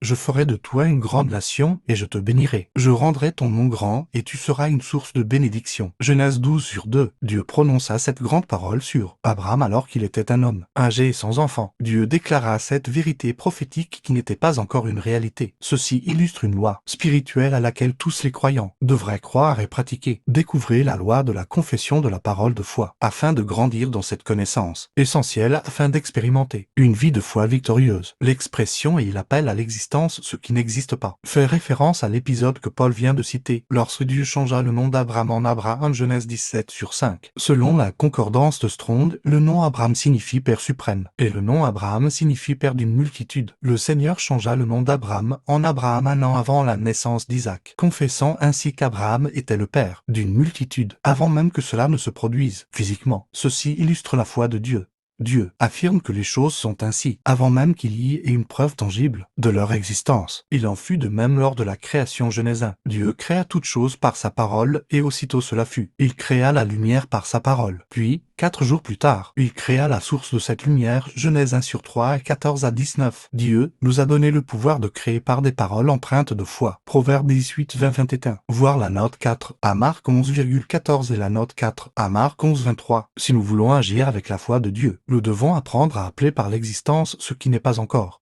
Je ferai de toi une grande nation, et je te bénirai. Je rendrai ton nom grand, et tu seras une source de bénédiction. Genèse 12:2. Dieu prononça cette grande parole sur Abraham alors qu'il était un homme, âgé et sans enfant. Dieu déclara cette vérité prophétique qui n'était pas encore une réalité. Ceci illustre une loi spirituelle à laquelle tous les croyants devraient croire et pratiquer. Découvrez la loi de la confession de la parole de foi, afin de grandir dans cette connaissance, essentielle afin d'expérimenter une vie de foi victorieuse. L'expression et l'appel à l'existence ce qui n'existe pas fait référence à l'épisode que Paul vient de citer, lorsque Dieu changea le nom d'Abraham en Abraham, Genèse 17/5. Selon la concordance de Strong, le nom Abraham signifie Père suprême, et le nom Abraham signifie Père d'une multitude. Le Seigneur changea le nom d'Abraham en Abraham un an avant la naissance d'Isaac, confessant ainsi qu'Abraham était le père d'une multitude, avant même que cela ne se produise physiquement. Ceci illustre la foi de Dieu. Dieu affirme que les choses sont ainsi, avant même qu'il y ait une preuve tangible de leur existence. Il en fut de même lors de la création Genèse 1. Dieu créa toutes choses par sa parole, et aussitôt cela fut. Il créa la lumière par sa parole. Puis, 4 jours plus tard, il créa la source de cette lumière, Genèse 1/3, 14-19. Dieu nous a donné le pouvoir de créer par des paroles empreintes de foi. Proverbe 18-20-21. Voir la note 4 à Marc 11,14 et la note 4 à Marc 11-23. Si nous voulons agir avec la foi de Dieu, nous devons apprendre à appeler par l'existence ce qui n'est pas encore.